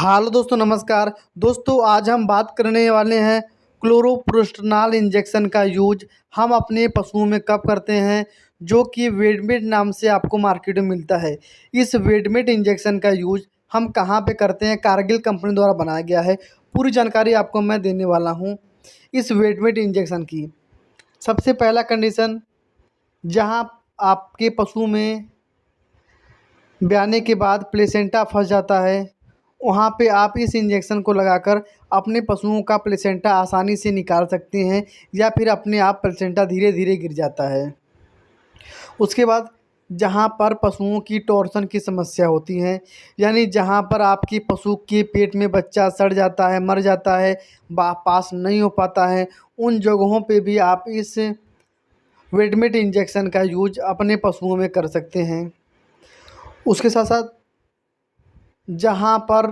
Hello दोस्तों, नमस्कार दोस्तों। आज हम बात करने वाले हैं क्लोरोप्रोस्टनाल इंजेक्शन का यूज हम अपने पशुओं में कब करते हैं, जो कि वेडमेट नाम से आपको मार्केट में मिलता है। इस वेडमेट इंजेक्शन का यूज हम कहाँ पे करते हैं, कारगिल कंपनी द्वारा बनाया गया है। पूरी जानकारी आपको मैं देने वाला हूँ इस वेडमेट इंजेक्शन की। सबसे पहला कंडीशन, जहाँ आपके पशु में ब्याने के बाद प्लेसेंटा फंस जाता है, वहाँ पे आप इस इंजेक्शन को लगाकर अपने पशुओं का प्लेसेंटा आसानी से निकाल सकते हैं, या फिर अपने आप प्लेसेंटा धीरे धीरे गिर जाता है। उसके बाद, जहाँ पर पशुओं की टॉर्सन की समस्या होती है, यानी जहाँ पर आपके पशु के पेट में बच्चा सड़ जाता है, मर जाता है, पास नहीं हो पाता है, उन जगहों पे भी आप इस वेडमेट इंजेक्शन का यूज अपने पशुओं में कर सकते हैं। उसके साथ साथ, जहाँ पर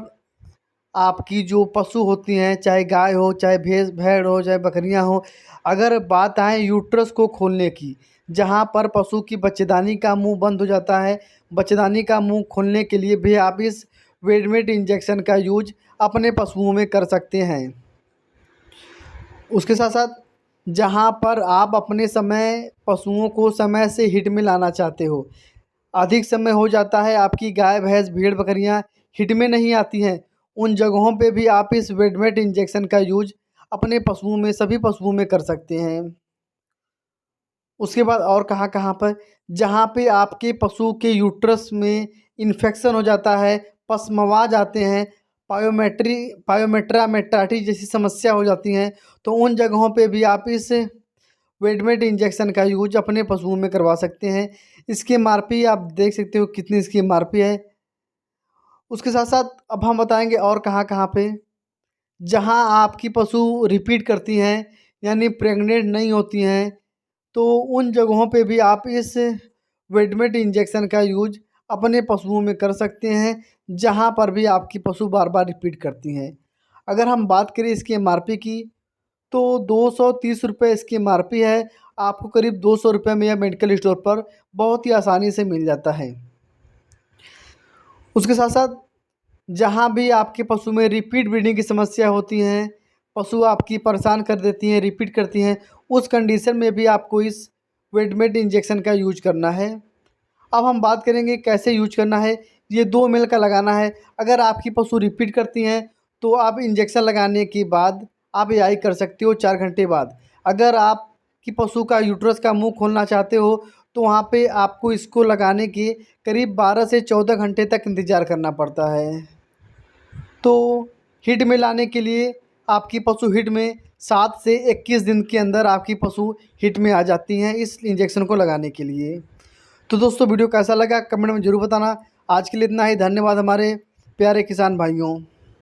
आपकी जो पशु होती हैं, चाहे गाय हो, चाहे भैंस भेड़ हो, चाहे बकरियां हो, अगर बात आए यूट्रस को खोलने की, जहाँ पर पशु की बच्चेदानी का मुंह बंद हो जाता है, बच्चेदानी का मुंह खोलने के लिए भी आप इस वेडमेट इंजेक्शन का यूज अपने पशुओं में कर सकते हैं। उसके साथ साथ, जहाँ पर आप अपने समय पशुओं को समय से हिट में लाना चाहते हो, अधिक समय हो जाता है, आपकी गाय भैंस भेड़ बकरियां हिट में नहीं आती हैं, उन जगहों पे भी आप इस वेडमेट इंजेक्शन का यूज अपने पशुओं में, सभी पशुओं में कर सकते हैं। उसके बाद और कहाँ कहाँ पर, जहाँ पे आपके पशु के यूट्रस में इन्फेक्शन हो जाता है, पसमवा जाते हैं, पायोमेट्रा मेटाइटिस जैसी समस्या हो जाती हैं, तो उन जगहों पे भी आप इस वेडमेट इंजेक्शन का यूज अपने पशुओं में करवा सकते हैं। इसकी एमआरपी आप देख सकते हो कितनी इसकी एमआरपी है। उसके साथ साथ अब हम बताएंगे और कहाँ कहाँ पे, जहाँ आपकी पशु रिपीट करती हैं, यानी प्रेग्नेंट नहीं होती हैं, तो उन जगहों पे भी आप इस वेडमेट इंजेक्शन का यूज अपने पशुओं में कर सकते हैं, जहाँ पर भी आपकी पशु बार बार रिपीट करती हैं। अगर हम बात करें इसकी एमआरपी की, तो 230 रुपये इसकी एमआरपी है। आपको करीब 200 रुपये में यह मेडिकल स्टोर पर बहुत ही आसानी से मिल जाता है। उसके साथ साथ, जहाँ भी आपके पशु में रिपीट ब्रीडिंग की समस्या होती है, पशु आपकी परेशान कर देती हैं, रिपीट करती हैं, उस कंडीशन में भी आपको इस वेडमेट इंजेक्शन का यूज करना है। अब हम बात करेंगे कैसे यूज करना है। ये 2 ml का लगाना है। अगर आपकी पशु रिपीट करती हैं, तो आप इंजेक्शन लगाने के बाद आप यही कर सकते हो 4 घंटे बाद। अगर आपकी पशु का यूट्रस का मुंह खोलना चाहते हो, तो वहाँ पे आपको इसको लगाने के करीब 12 से 14 घंटे तक इंतज़ार करना पड़ता है। तो हिट में लाने के लिए आपकी पशु हिट में 7 से 21 दिन के अंदर आपकी पशु हिट में आ जाती हैं इस इंजेक्शन को लगाने के लिए। तो दोस्तों, वीडियो कैसा लगा कमेंट में ज़रूर बताना। आज के लिए इतना ही। धन्यवाद हमारे प्यारे किसान भाइयों।